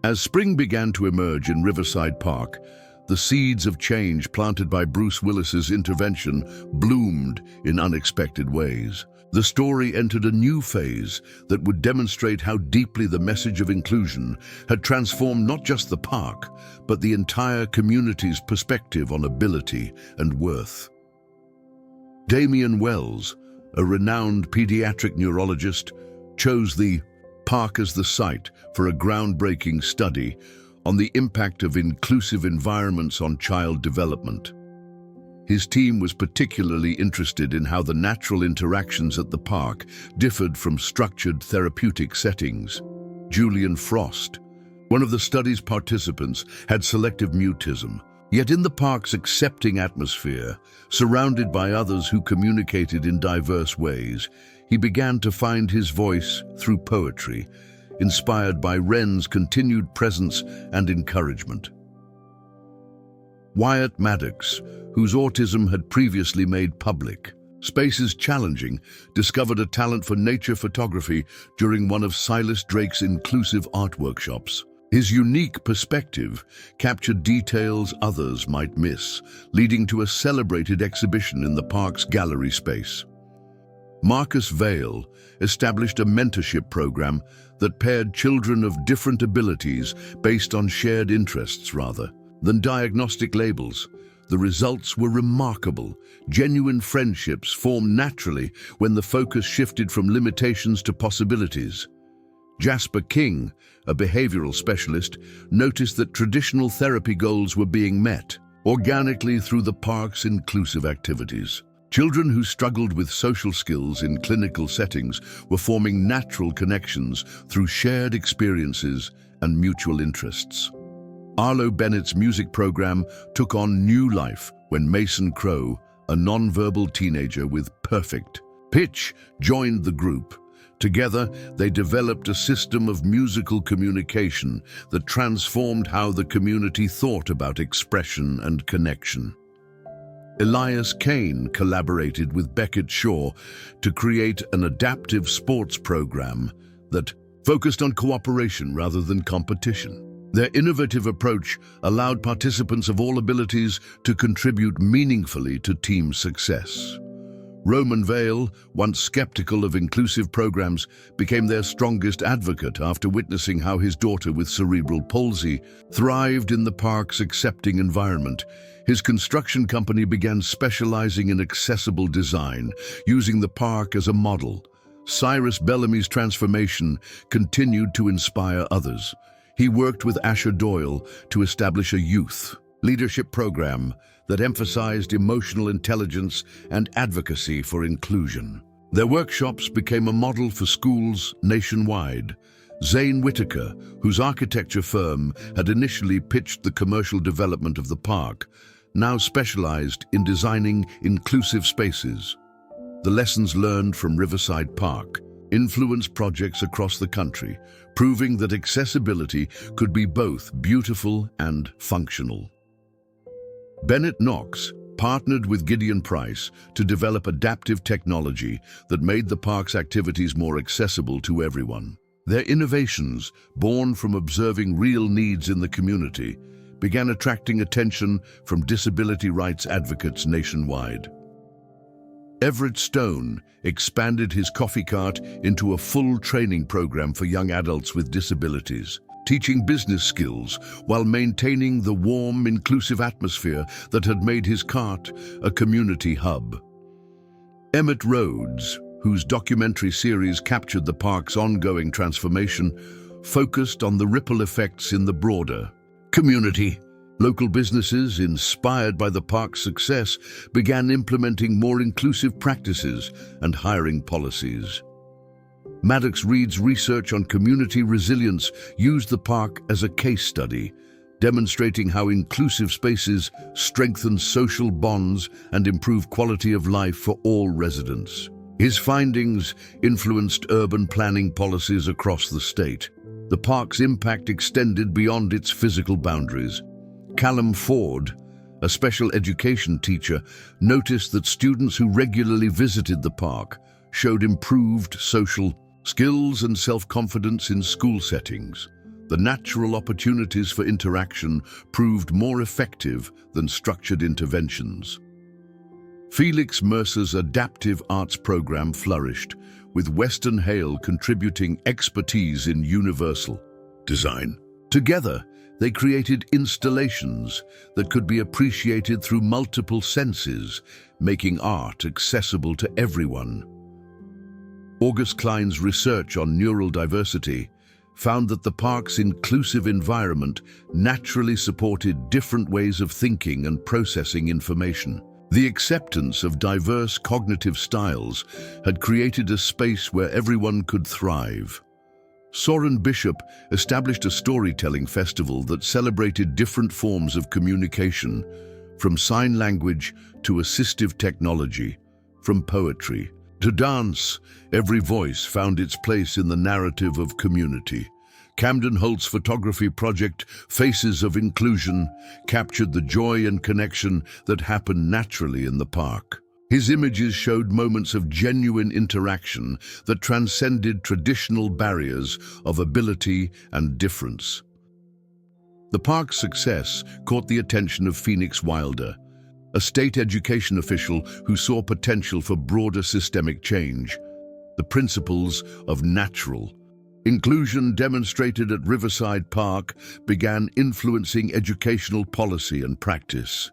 As spring began to emerge in Riverside Park, the seeds of change planted by Bruce Willis's intervention bloomed in unexpected ways. The story entered a new phase that would demonstrate how deeply the message of inclusion had transformed not just the park, but the entire community's perspective on ability and worth. Damian Wells, a renowned pediatric neurologist, chose the park as the site for a groundbreaking study on the impact of inclusive environments on child development. His team was particularly interested in how the natural interactions at the park differed from structured therapeutic settings. Julian Frost, one of the study's participants, had selective mutism, yet in the park's accepting atmosphere, surrounded by others who communicated in diverse ways, he began to find his voice through poetry, inspired by Wren's continued presence and encouragement. Wyatt Maddox, whose autism had previously made public spaces challenging, discovered a talent for nature photography during one of Silas Drake's inclusive art workshops. His unique perspective captured details others might miss, leading to a celebrated exhibition in the park's gallery space. Marcus Vale established a mentorship program that paired children of different abilities based on shared interests rather than diagnostic labels. The results were remarkable. Genuine friendships formed naturally when the focus shifted from limitations to possibilities. Jasper King, a behavioral specialist, noticed that traditional therapy goals were being met organically through the park's inclusive activities. Children who struggled with social skills in clinical settings were forming natural connections through shared experiences and mutual interests. Arlo Bennett's music program took on new life when Mason Crow, a nonverbal teenager with perfect pitch, joined the group. Together, they developed a system of musical communication that transformed how the community thought about expression and connection. Elias Kane collaborated with Beckett Shaw to create an adaptive sports program that focused on cooperation rather than competition. Their innovative approach allowed participants of all abilities to contribute meaningfully to team success. Roman Vale, once skeptical of inclusive programs, became their strongest advocate after witnessing how his daughter with cerebral palsy thrived in the park's accepting environment. His construction company began specializing in accessible design, using the park as a model. Cyrus Bellamy's transformation continued to inspire others. He worked with Asher Doyle to establish a youth leadership program that emphasized emotional intelligence and advocacy for inclusion. Their workshops became a model for schools nationwide. Zane Whitaker, whose architecture firm had initially pitched the commercial development of the park, now specialized in designing inclusive spaces. The lessons learned from Riverside Park influenced projects across the country, proving that accessibility could be both beautiful and functional. Bennett Knox partnered with Gideon Price to develop adaptive technology that made the park's activities more accessible to everyone. Their innovations, born from observing real needs in the community, began attracting attention from disability rights advocates nationwide. Everett Stone expanded his coffee cart into a full training program for young adults with disabilities, teaching business skills while maintaining the warm, inclusive atmosphere that had made his cart a community hub. Emmett Rhodes, whose documentary series captured the park's ongoing transformation, focused on the ripple effects in the broader community. Local businesses, inspired by the park's success, began implementing more inclusive practices and hiring policies. Maddox Reed's research on community resilience used the park as a case study, demonstrating how inclusive spaces strengthen social bonds and improve quality of life for all residents. His findings influenced urban planning policies across the state. The park's impact extended beyond its physical boundaries. Callum Ford, a special education teacher, noticed that students who regularly visited the park showed improved social skills and self-confidence in school settings. The natural opportunities for interaction proved more effective than structured interventions. Felix Mercer's adaptive arts program flourished, with Weston Hale contributing expertise in universal design. Together, they created installations that could be appreciated through multiple senses, making art accessible to everyone. August Klein's research on neural diversity found that the park's inclusive environment naturally supported different ways of thinking and processing information. The acceptance of diverse cognitive styles had created a space where everyone could thrive. Soren Bishop established a storytelling festival that celebrated different forms of communication, from sign language to assistive technology, from poetry to dance. Every voice found its place in the narrative of community. Camden Holt's photography project, Faces of Inclusion, captured the joy and connection that happened naturally in the park. His images showed moments of genuine interaction that transcended traditional barriers of ability and difference. The park's success caught the attention of Phoenix Wilder, a state education official who saw potential for broader systemic change. The principles of natural inclusion demonstrated at Riverside Park began influencing educational policy and practice.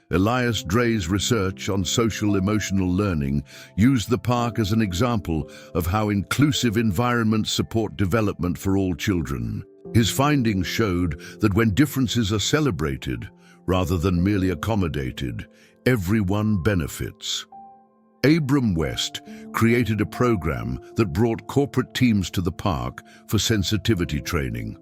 Elias Drey's research on social-emotional learning used the park as an example of how inclusive environments support development for all children. His findings showed that when differences are celebrated, rather than merely accommodated, everyone benefits. Abram West created a program that brought corporate teams to the park for sensitivity training.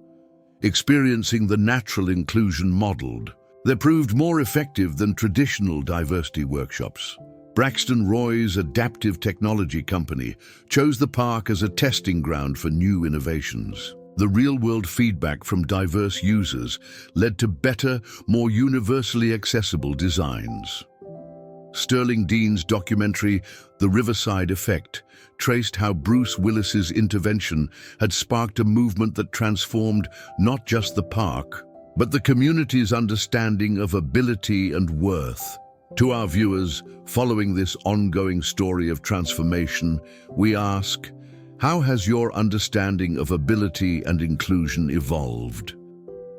Experiencing the natural inclusion modeled, they proved more effective than traditional diversity workshops. Braxton Roy's adaptive technology company chose the park as a testing ground for new innovations. The real-world feedback from diverse users led to better, more universally accessible designs. Sterling Dean's documentary, The Riverside Effect, traced how Bruce Willis's intervention had sparked a movement that transformed not just the park, but the community's understanding of ability and worth. To our viewers, following this ongoing story of transformation, we ask, how has your understanding of ability and inclusion evolved?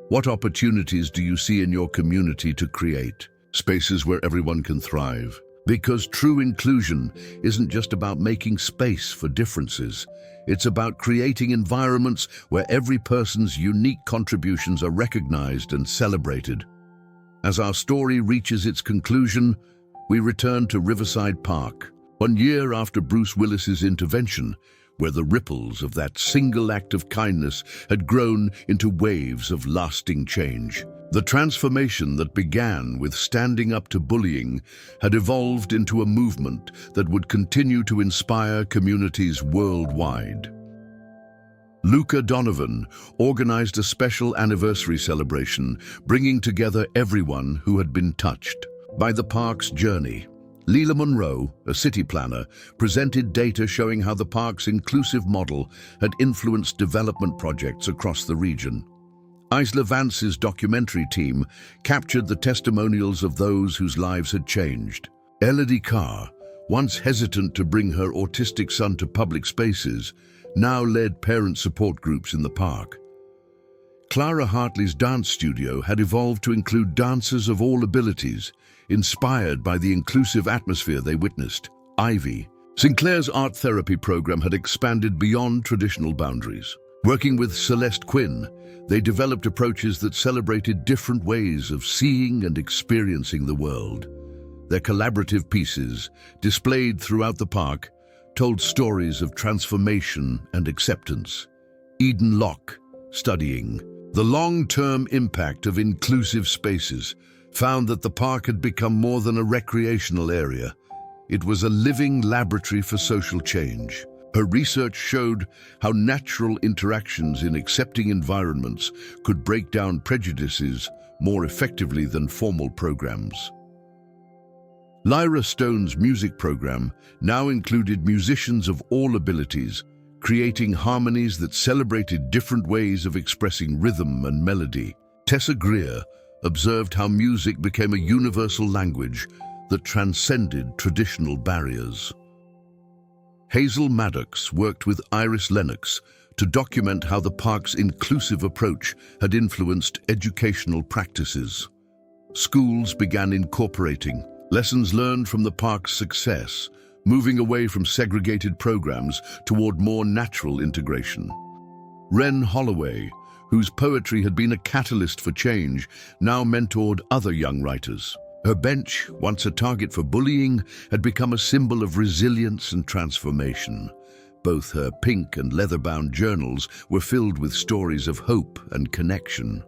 What opportunities do you see in your community to create spaces where everyone can thrive? Because true inclusion isn't just about making space for differences. It's about creating environments where every person's unique contributions are recognized and celebrated. As our story reaches its conclusion, we return to Riverside Park, 1 year after Bruce Willis's intervention, where the ripples of that single act of kindness had grown into waves of lasting change. The transformation that began with standing up to bullying had evolved into a movement that would continue to inspire communities worldwide. Luca Donovan organized a special anniversary celebration, bringing together everyone who had been touched by the park's journey. Leela Monroe, a city planner, presented data showing how the park's inclusive model had influenced development projects across the region. Isla Vance's documentary team captured the testimonials of those whose lives had changed. Elodie Carr, once hesitant to bring her autistic son to public spaces, now led parent support groups in the park. Clara Hartley's dance studio had evolved to include dancers of all abilities, inspired by the inclusive atmosphere they witnessed. Ivy, Sinclair's art therapy program had expanded beyond traditional boundaries. Working with Celeste Quinn, they developed approaches that celebrated different ways of seeing and experiencing the world. Their collaborative pieces, displayed throughout the park, told stories of transformation and acceptance. Eden Locke, studying the long-term impact of inclusive spaces, found that the park had become more than a recreational area. It was a living laboratory for social change. Her research showed how natural interactions in accepting environments could break down prejudices more effectively than formal programs. Lyra Stone's music program now included musicians of all abilities, creating harmonies that celebrated different ways of expressing rhythm and melody. Tessa Greer observed how music became a universal language that transcended traditional barriers. Hazel Maddox worked with Iris Lennox to document how the park's inclusive approach had influenced educational practices. Schools began incorporating lessons learned from the park's success, moving away from segregated programs toward more natural integration. Wren Holloway, whose poetry had been a catalyst for change, now mentored other young writers. Her bench, once a target for bullying, had become a symbol of resilience and transformation. Both her pink and leather-bound journals were filled with stories of hope and connection.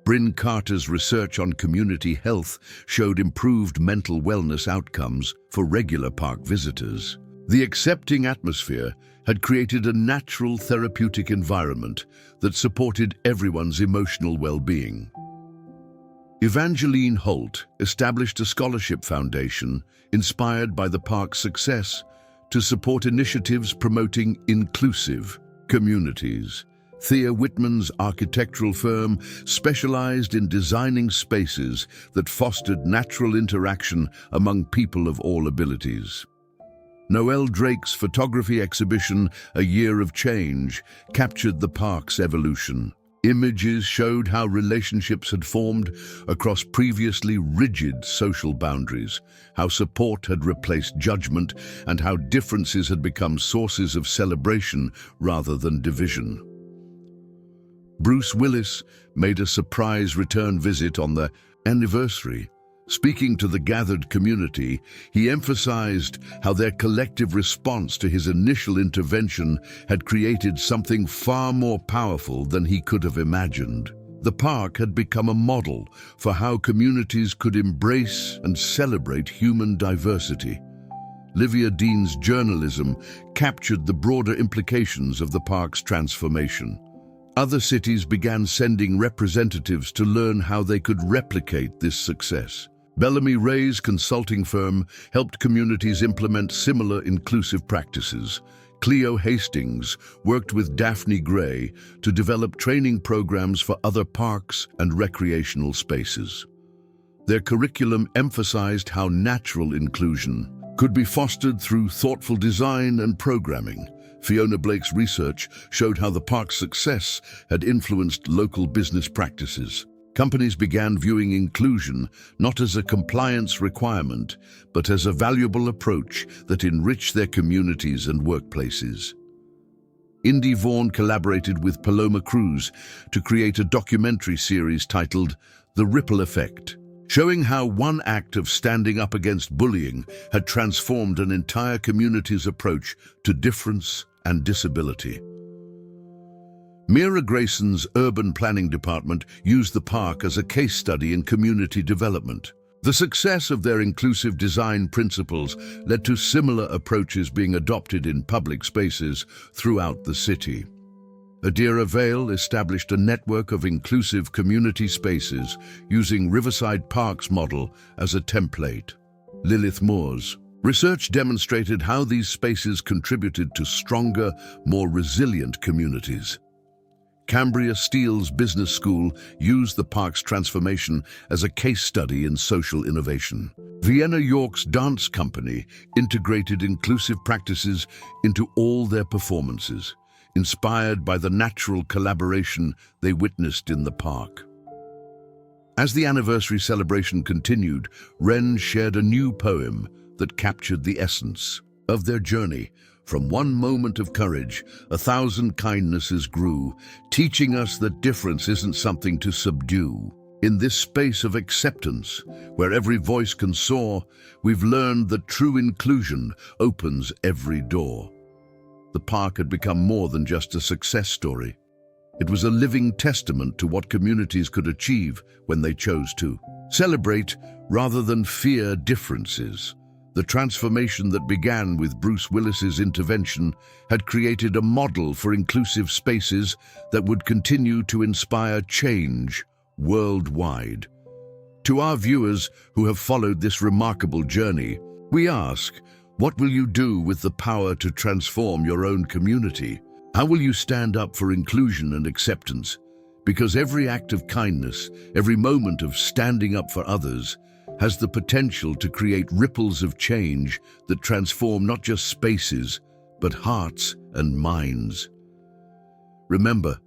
Bryn Carter's research on community health showed improved mental wellness outcomes for regular park visitors. The accepting atmosphere had created a natural therapeutic environment that supported everyone's emotional well-being. Evangeline Holt established a scholarship foundation inspired by the park's success to support initiatives promoting inclusive communities. Thea Whitman's architectural firm specialized in designing spaces that fostered natural interaction among people of all abilities. Noel Drake's photography exhibition, A Year of Change, captured the park's evolution. Images showed how relationships had formed across previously rigid social boundaries, how support had replaced judgment, and how differences had become sources of celebration rather than division. Bruce Willis made a surprise return visit on the anniversary. Speaking to the gathered community, he emphasized how their collective response to his initial intervention had created something far more powerful than he could have imagined. The park had become a model for how communities could embrace and celebrate human diversity. Livia Dean's journalism captured the broader implications of the park's transformation. Other cities began sending representatives to learn how they could replicate this success. Bellamy Ray's consulting firm helped communities implement similar inclusive practices. Cleo Hastings worked with Daphne Gray to develop training programs for other parks and recreational spaces. Their curriculum emphasized how natural inclusion could be fostered through thoughtful design and programming. Fiona Blake's research showed how the park's success had influenced local business practices. Companies began viewing inclusion not as a compliance requirement, but as a valuable approach that enriched their communities and workplaces. Indy Vaughan collaborated with Paloma Cruz to create a documentary series titled The Ripple Effect, showing how one act of standing up against bullying had transformed an entire community's approach to difference and disability. Mira Grayson's urban planning department used the park as a case study in community development. The success of their inclusive design principles led to similar approaches being adopted in public spaces throughout the city. Adira Vale established a network of inclusive community spaces using Riverside Park's model as a template. Lilith Moore's research demonstrated how these spaces contributed to stronger, more resilient communities. Cambria Steele's business school used the park's transformation as a case study in social innovation. Vienna York's dance company integrated inclusive practices into all their performances, inspired by the natural collaboration they witnessed in the park. As the anniversary celebration continued, Wren shared a new poem that captured the essence of their journey. From one moment of courage, 1,000 kindnesses grew, teaching us that difference isn't something to subdue. In this space of acceptance, where every voice can soar, we've learned that true inclusion opens every door. The park had become more than just a success story. It was a living testament to what communities could achieve when they chose to celebrate rather than fear differences. The transformation that began with Bruce Willis's intervention had created a model for inclusive spaces that would continue to inspire change worldwide. To our viewers who have followed this remarkable journey, we ask, what will you do with the power to transform your own community? How will you stand up for inclusion and acceptance? Because every act of kindness, every moment of standing up for others, has the potential to create ripples of change that transform not just spaces, but hearts and minds. Remember,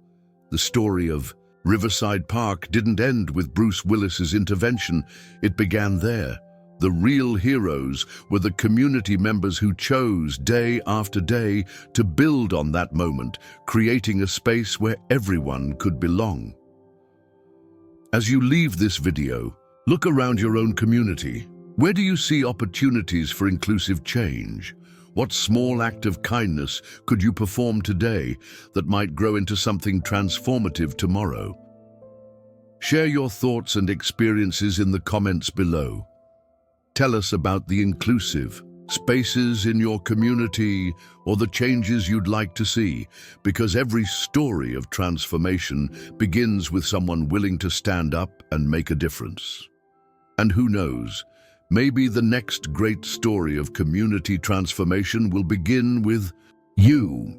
the story of Riverside Park didn't end with Bruce Willis's intervention. It began there. The real heroes were the community members who chose day after day to build on that moment, creating a space where everyone could belong. As you leave this video, look around your own community. Where do you see opportunities for inclusive change? What small act of kindness could you perform today that might grow into something transformative tomorrow? Share your thoughts and experiences in the comments below. Tell us about the inclusive spaces in your community or the changes you'd like to see, because every story of transformation begins with someone willing to stand up and make a difference. And who knows, maybe the next great story of community transformation will begin with you.